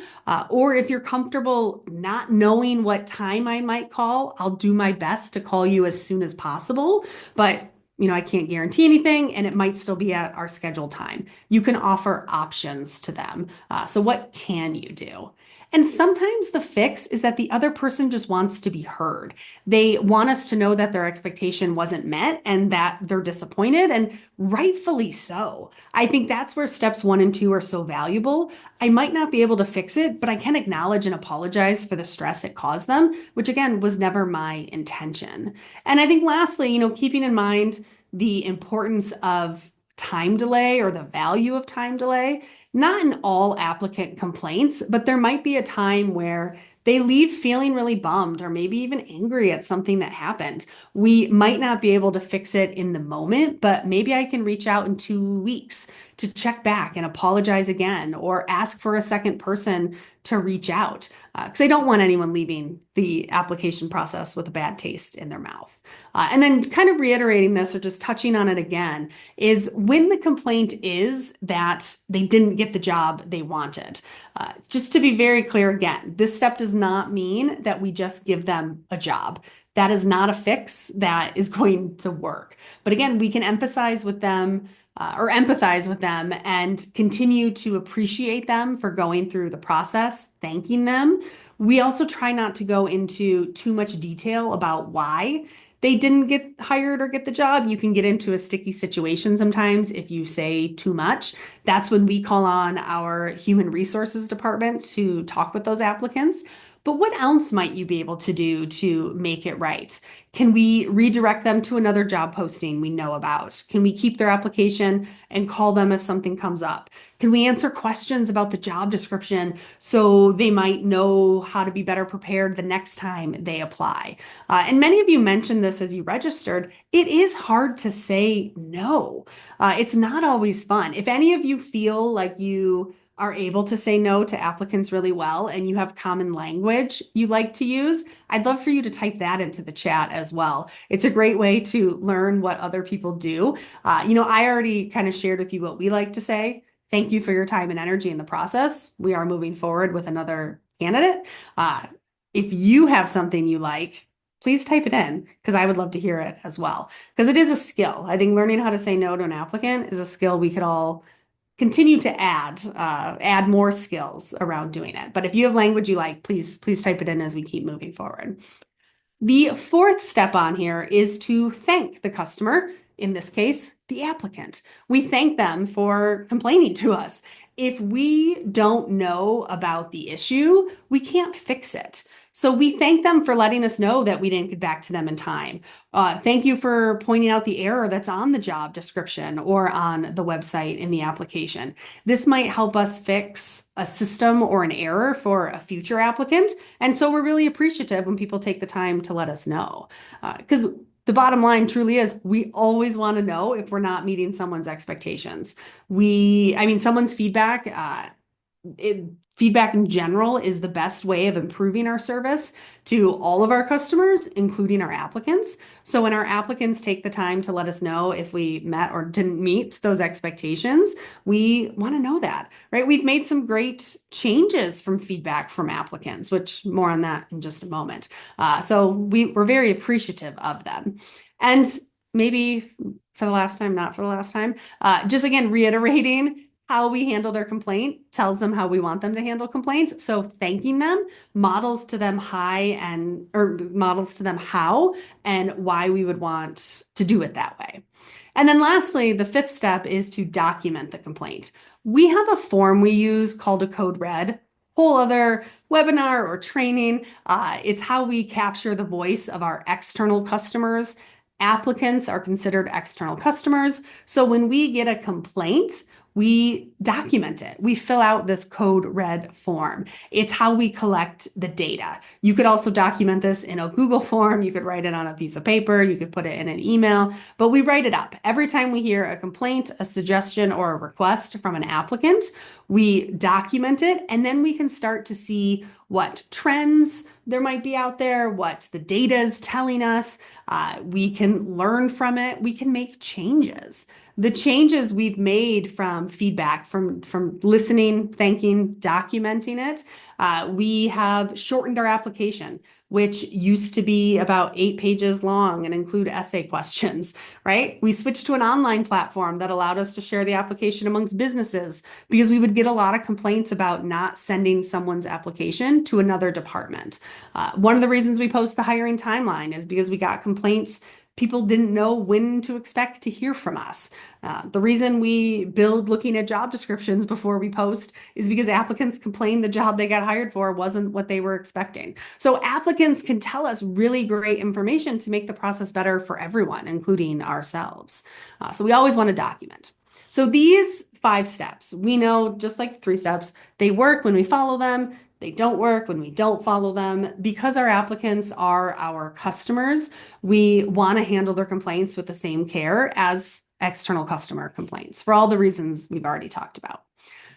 Or if you're comfortable not knowing what time I might call, I'll do my best to call you as soon as possible. But I can't guarantee anything, and it might still be at our scheduled time. You can offer options to them. So what can you do? And sometimes the fix is that the other person just wants to be heard. They want us to know that their expectation wasn't met and that they're disappointed, and rightfully so. I think that's where steps 1 and 2 are so valuable. I might not be able to fix it, but I can acknowledge and apologize for the stress it caused them, which again was never my intention. And I think lastly, keeping in mind the importance of time delay or the value of time delay, not in all applicant complaints, but there might be a time where they leave feeling really bummed or maybe even angry at something that happened. We might not be able to fix it in the moment, but maybe I can reach out in 2 weeks to check back and apologize again, or ask for a second person to reach out, because I don't want anyone leaving the application process with a bad taste in their mouth. And then kind of reiterating this, or just touching on it again, is when the complaint is that they didn't get the job they wanted. Just to be very clear again, this step does not mean that we just give them a job. That is not a fix that is going to work. But again, we can empathize with them and continue to appreciate them for going through the process, thanking them. We also try not to go into too much detail about why they didn't get hired or get the job. You can get into a sticky situation sometimes if you say too much. That's when we call on our human resources department to talk with those applicants. but what else might you be able to do to make it right? Can we redirect them to another job posting we know about? Can we keep their application and call them if something comes up? Can we answer questions about the job description so they might know how to be better prepared the next time they apply? And many of you mentioned this as you registered. It is hard to say no. It's not always fun. If any of you feel like you are able to say no to applicants really well and you have common language you like to use, I'd love for you to type that into the chat as well. It's a great way to learn what other people do. I already kind of shared with you what we like to say. Thank you for your time and energy in the process. We are moving forward with another candidate. Uh, if you have something you like, please type it in because I would love to hear it as well. Because it is a skill. I think learning how to say no to an applicant is a skill we could all continue to add more skills around doing it. But if you have language you like, please type it in as we keep moving forward. The fourth step on here is to thank the customer, in this case, the applicant. We thank them for complaining to us. If we don't know about the issue, we can't fix it. So we thank them for letting us know that we didn't get back to them in time. Thank you for pointing out the error that's on the job description or on the website in the application. This might help us fix a system or an error for a future applicant. And so we're really appreciative when people take the time to let us know. Because the bottom line truly is we always want to know if we're not meeting someone's expectations. Someone's feedback, feedback in general is the best way of improving our service to all of our customers, including our applicants. So when our applicants take the time to let us know if we met or didn't meet those expectations, we want to know that, right? We've made some great changes from feedback from applicants, which more on that in just a moment. So we're very appreciative of them. And maybe for the last time, not for the last time, just again, reiterating how we handle their complaint tells them how we want them to handle complaints. So thanking them models to them how and why we would want to do it that way. And then lastly, the fifth step is to document the complaint. We have a form we use called a code red, whole other webinar or training. It's how we capture the voice of our external customers. Applicants are considered external customers. So when we get a complaint, we document it. We fill out this code red form. It's how we collect the data. You could also document this in a Google form. You could write it on a piece of paper. You could put it in an email, but we write it up. Every time we hear a complaint, a suggestion, or a request from an applicant, we document it, and then we can start to see what trends there might be out there, what the data is telling us. We can learn from it. We can make changes. The changes we've made from feedback, from listening, thanking, documenting it, we have shortened our application, which used to be about 8 pages long and include essay questions, right? We switched to an online platform that allowed us to share the application amongst businesses because we would get a lot of complaints about not sending someone's application to another department. One of the reasons we post the hiring timeline is because we got complaints. People didn't know when to expect to hear from us. The reason we build looking at job descriptions before we post is because applicants complained the job they got hired for wasn't what they were expecting. So applicants can tell us really great information to make the process better for everyone, including ourselves. So we always want to document. So these 5 steps, we know just like 3 steps, they work when we follow them. They don't work when we don't follow them. Because our applicants are our customers, we want to handle their complaints with the same care as external customer complaints for all the reasons we've already talked about.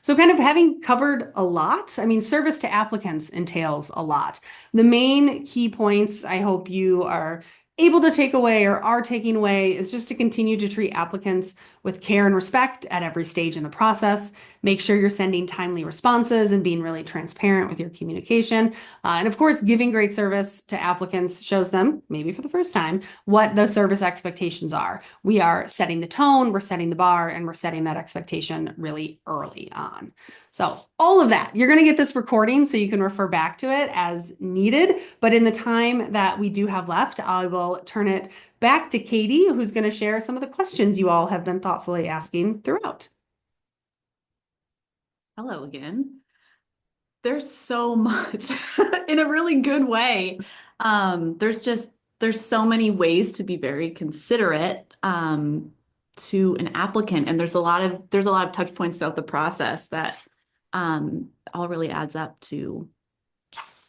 So kind of having covered a lot, service to applicants entails a lot. The main key points I hope you are able to take away or are taking away is just to continue to treat applicants with care and respect at every stage in the process. Make sure you're sending timely responses and being really transparent with your communication. And of course, giving great service to applicants shows them, maybe for the first time, what the service expectations are. We are setting the tone, we're setting the bar, and we're setting that expectation really early on. So all of that, you're going to get this recording so you can refer back to it as needed. But in the time that we do have left, I will turn it back to Katie, who's going to share some of the questions you all have been thoughtfully asking throughout. Hello again. There's so much in a really good way. There's so many ways to be very considerate to an applicant, and there's a lot of touch points throughout the process that all really adds up to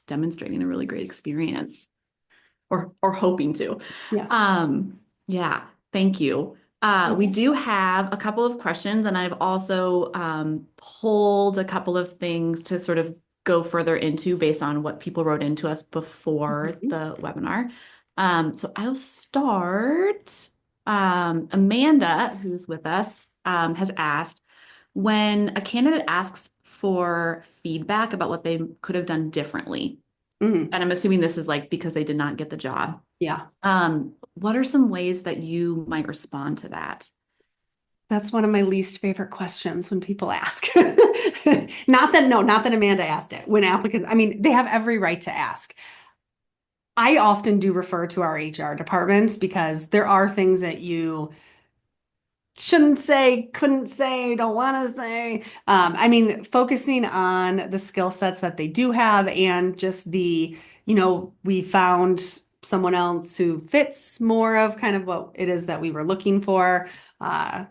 demonstrating a really great experience or hoping to. Yeah. Yeah, thank you. We do have a couple of questions, and I've also pulled a couple of things to sort of go further into based on what people wrote into us before Mhm. the webinar. So I'll start. Amanda, who's with us, has asked, when a candidate asks for feedback about what they could have done differently, Mhm. and I'm assuming this is like because they did not get the job. Yeah. What are some ways that you might respond to that? That's one of my least favorite questions when people ask. Not that Amanda asked it. When applicants, I mean, they have every right to ask. I often do refer to our HR departments because there are things that you shouldn't say, couldn't say, don't want to say. I mean, focusing on the skill sets that they do have and just we found someone else who fits more of kind of what it is that we were looking for. Uh,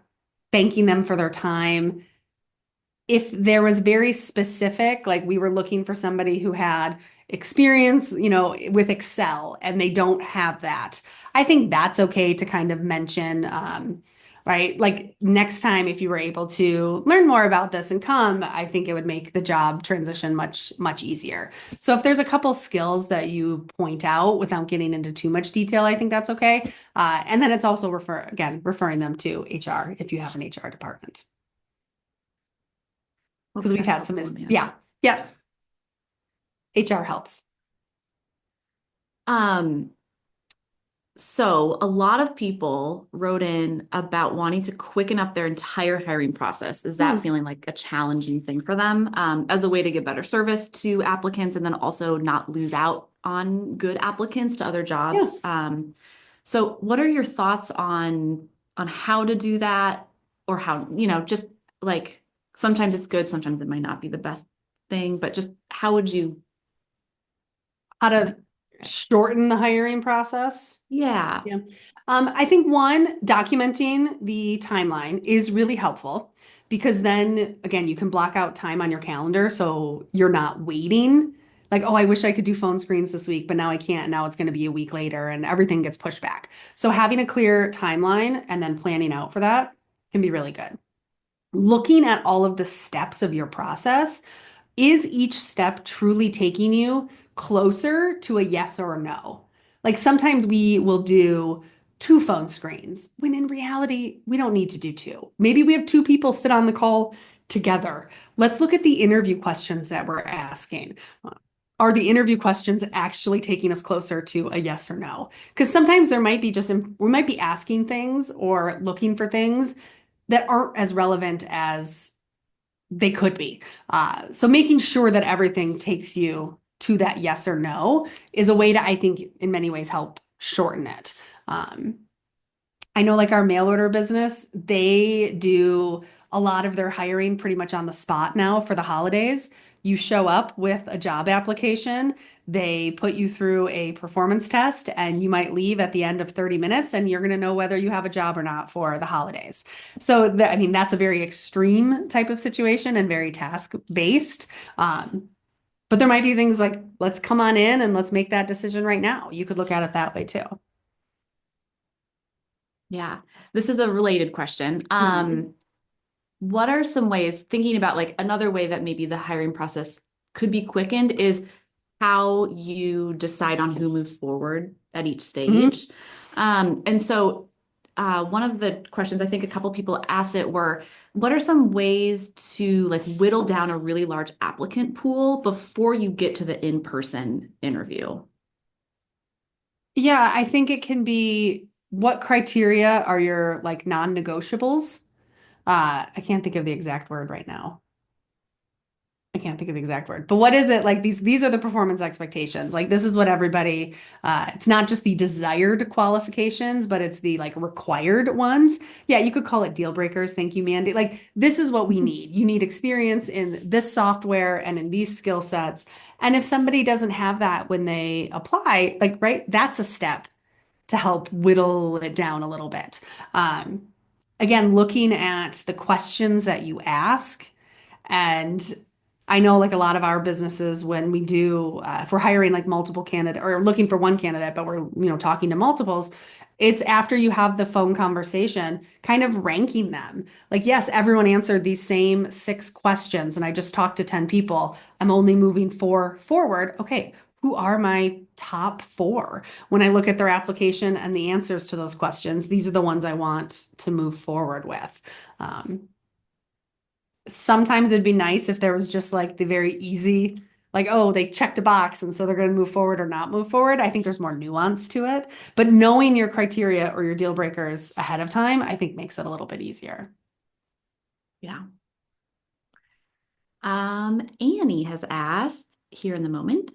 Thanking them for their time. If there was very specific, like we were looking for somebody who had experience, with Excel and they don't have that, I think that's okay to kind of mention, right? Like next time, if you were able to learn more about this and come, I think it would make the job transition much, much easier. So if there's a couple skills that you point out without getting into too much detail, I think that's okay. And then it's also referring them to HR if you have an HR department because we've That's had some helpful, Amanda. yeah, yeah. HR helps. Um, so a lot of people wrote in about wanting to quicken up their entire hiring process. Is that Hmm. feeling like a challenging thing for them, as a way to give better service to applicants and then also not lose out on good applicants to other Yeah. jobs? So what are your thoughts on how to do that, or how, just like sometimes it's good, sometimes it might not be the best thing, but just how would you How kind of, to shorten the hiring process. yeah. Yeah. I think one, documenting the timeline is really helpful because then again, you can block out time on your calendar so you're not waiting. Like, oh, I wish I could do phone screens this week, but now I can't. Now it's going to be a week later and everything gets pushed back. So having a clear timeline and then planning out for that can be really good. Looking at all of the steps of your process, is each step truly taking you closer to a yes or a no? Like sometimes we will do two phone screens when in reality, we don't need to do two. Maybe we have two people sit on the call together. Let's look at the interview questions that we're asking. Are the interview questions actually taking us closer to a yes or no? Because sometimes there might be we might be asking things or looking for things that aren't as relevant as they could be. So making sure that everything takes you to that yes or no is a way to, I think, in many ways help shorten it. Um, I know like our mail order business, they do a lot of their hiring pretty much on the spot now for the holidays. You show up with a job application, they put you through a performance test, and you might leave at the end of 30 minutes, and you're going to know whether you have a job or not for the holidays. So, I mean, that's a very extreme type of situation and very task based. But there might be things like, let's come on in and let's make that decision right now. You could look at it that way too. Yeah, this is a related question. Mhm. What are some ways, thinking about like another way that maybe the hiring process could be quickened is how you decide on who moves forward at each Mhm. stage. And so one of the questions I think a couple people asked it were, what are some ways to like whittle down a really large applicant pool before you get to the in-person interview? Yeah, I think it can be what criteria are your like non-negotiables? I can't think of the exact word right now. I can't think of the exact word, but what is it like these are the performance expectations. Like this is what everybody it's not just the desired qualifications, but it's the like required ones. Yeah, you could call it deal breakers. Thank you, Mandy. Like this is what we need. You need experience in this software and in these skill sets. And if somebody doesn't have that when they apply, like right, that's a step to help whittle it down a little bit. Um, Again, looking at the questions that you ask and I know like a lot of our businesses, when we do, if we're hiring like multiple candidate or looking for one candidate, but we're, talking to multiples, it's after you have the phone conversation, kind of ranking them. Like, yes, everyone answered these same 6 questions and I just talked to 10 people. I'm only moving 4 forward. Okay, who are my top 4? When I look at their application and the answers to those questions, these are the ones I want to move forward with. Sometimes it'd be nice if there was just like the very easy, like, oh, they checked a box and so they're going to move forward or not move forward. I think there's more nuance to it. But knowing your criteria or your deal breakers ahead of time, I think makes it a little bit easier. Yeah. Annie has asked here in the moment.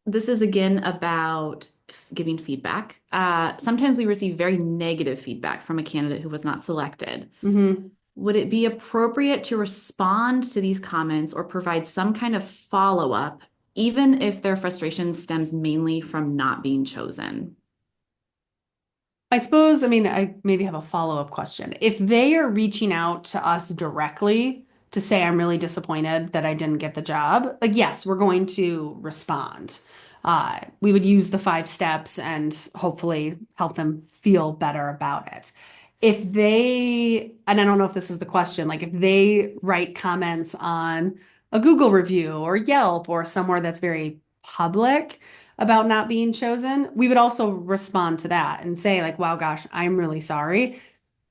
This is again about giving feedback. Sometimes we receive very negative feedback from a candidate who was not selected. Mm-hmm. Would it be appropriate to respond to these comments or provide some kind of follow-up, even if their frustration stems mainly from not being chosen? I suppose, I mean, I maybe have a follow-up question. If they are reaching out to us directly to say, I'm really disappointed that I didn't get the job, like, yes, we're going to respond. We would use the 5 steps and hopefully help them feel better about it. If they, and I don't know if this is the question, like if they write comments on a Google review or Yelp or somewhere that's very public, about not being chosen, we would also respond to that and say like, wow, gosh, I'm really sorry.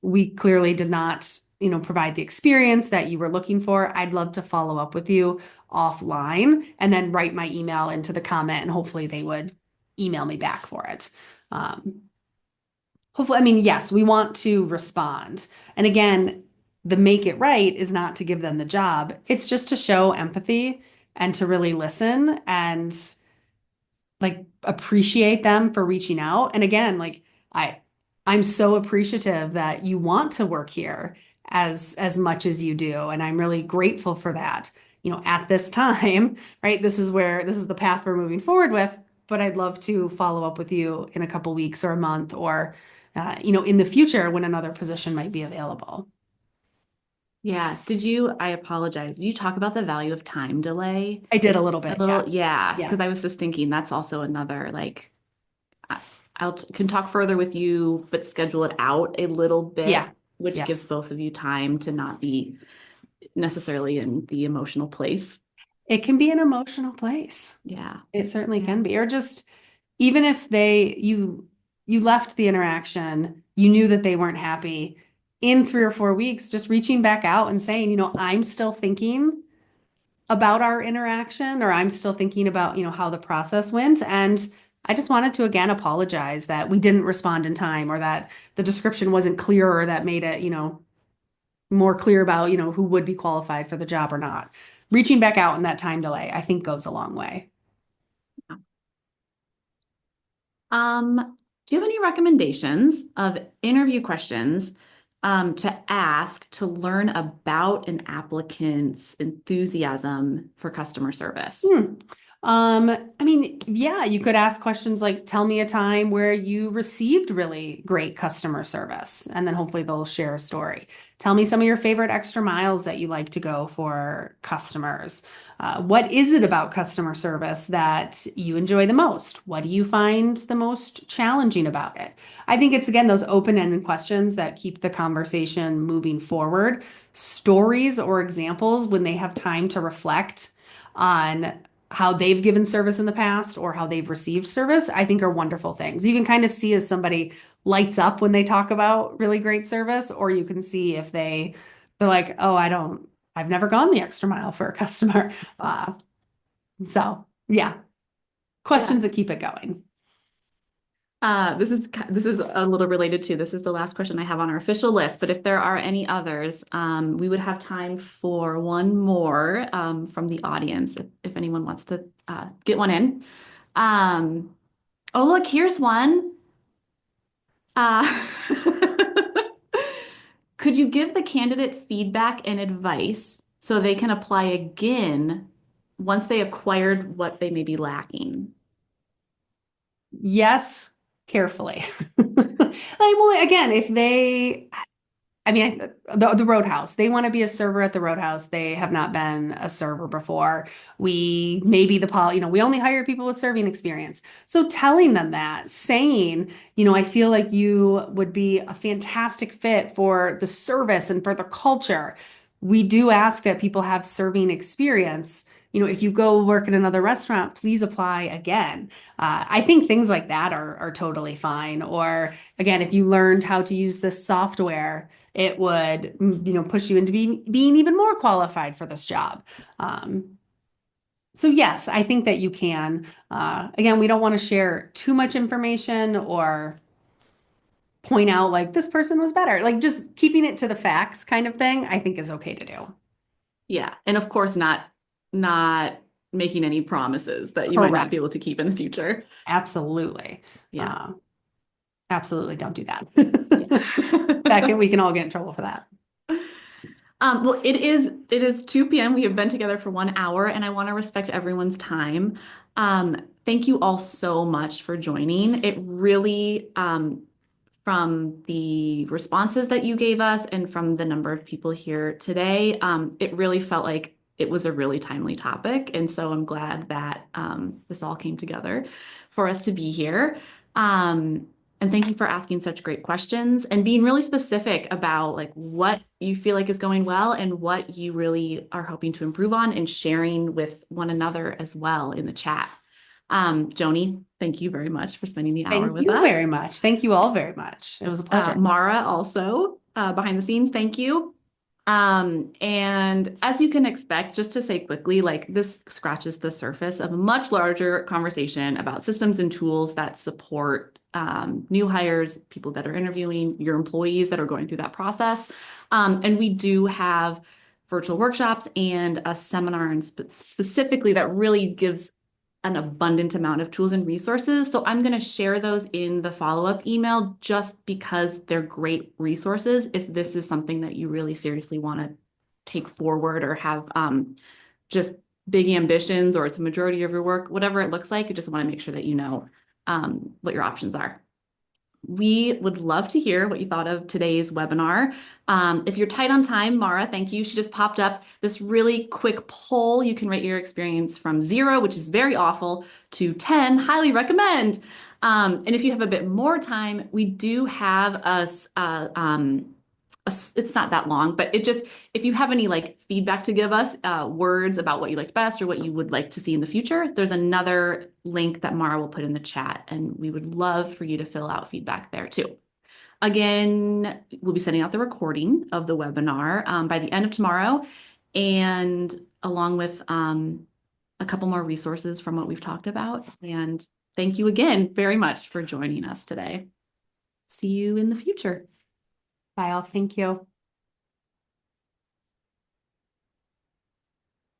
We clearly did not, provide the experience that you were looking for. I'd love to follow up with you offline and then write my email into the comment and hopefully they would email me back for it. Um, Hopefully, I mean, yes, we want to respond. And again, the make it right is not to give them the job. It's just to show empathy and to really listen and like appreciate them for reaching out. And again, like I I'm so appreciative that you want to work here as much as you do. And I'm really grateful for that. At this time, right? This is the path we're moving forward with, but I'd love to follow up with you in a couple weeks or a month or in the future when another position might be available. Yeah. I apologize. Did you talk about the value of time delay? I did a little A bit, yeah. little, yeah, Yeah. because I was just thinking that's also another like I- can talk further with you, but schedule it out a little bit, Yeah. which Yeah. gives both of you time to not be necessarily in the emotional place. It can be an emotional place. Yeah. It certainly Yeah. can be. Or just even if you left the interaction, you knew that they weren't happy in 3 or 4 weeks, just reaching back out and saying, I'm still thinking about our interaction, or I'm still thinking about, how the process went. And I just wanted to again apologize that we didn't respond in time or that the description wasn't clear or that made it, more clear about, who would be qualified for the job or not. Reaching back out in that time delay, I think goes a long way. Do you have any recommendations of interview questions to ask to learn about an applicant's enthusiasm for customer service? I mean, yeah, you could ask questions like, tell me a time where you received really great customer service, and then hopefully they'll share a story. Tell me some of your favorite extra miles that you like to go for customers. What is it about customer service that you enjoy the most? What do you find the most challenging about it? I think it's again those open-ended questions that keep the conversation moving forward. Stories or examples when they have time to reflect on how they've given service in the past or how they've received service, I think are wonderful things. You can kind of see as somebody lights up when they talk about really great service, or you can see if they're like, oh, I've never gone the extra mile for a customer. So yeah, Yeah. questions that keep it going. This is a little related to this is the last question I have on our official list, but if there are any others, we would have time for one more from the audience if anyone wants to get one in. Oh, look, here's one. Uh, could you give the candidate feedback and advice so they can apply again once they acquired what they may be lacking? Yes, carefully. Like, well, again, if they, I mean, the Roadhouse, they want to be a server at the Roadhouse. They have not been a server before. We maybe we only hire people with serving experience. So telling them that, saying, I feel like you would be a fantastic fit for the service and for the culture. We do ask that people have serving experience. If you go work at another restaurant, please apply again. I think things like that are totally fine. Or again, if you learned how to use this software, it would, push you into being even more qualified for this job. So yes, I think that you can. Again, we don't want to share too much information or point out like this person was better. Like just keeping it to the facts kind of thing, I think is okay to do. Yeah, and of course not making any promises that you might not be able to keep in the future. Absolutely. Yeah. Absolutely don't do that. Yeah. We can all get in trouble for that. Well, it is 2 p.m. We have been together for 1 hour, and I want to respect everyone's time. Thank you all so much for joining. It really, from the responses that you gave us and from the number of people here today, it really felt like it was a really timely topic. And so I'm glad that this all came together for us to be here. And thank you for asking such great questions and being really specific about like what you feel like is going well and what you really are hoping to improve on and sharing with one another as well in the chat. Joanie, thank you very much for spending the hour with us. Thank you very much. Thank you all very much. It was a pleasure. Mara also behind the scenes, thank you. And as you can expect, just to say quickly, like this scratches the surface of a much larger conversation about systems and tools that support new hires, people that are interviewing, your employees that are going through that process. And we do have virtual workshops and a seminar specifically that really gives an abundant amount of tools and resources. So I'm going to share those in the follow-up email just because they're great resources if this is something that you really seriously want to take forward or have just big ambitions or it's a majority of your work, whatever it looks like, you just want to make sure that you know what your options are. We would love to hear what you thought of today's webinar. If you're tight on time, Mara, thank you. She just popped up this really quick poll. You can rate your experience from 0, which is very awful, to 10, highly recommend. And if you have a bit more time, we do have it's not that long, but if you have any like feedback to give us, words about what you liked best or what you would like to see in the future, there's another link that Mara will put in the chat, and we would love for you to fill out feedback there too. Again, we'll be sending out the recording of the webinar by the end of tomorrow, and along with a couple more resources from what we've talked about. And thank you again very much for joining us today. See you in the future. Bye all. Thank you.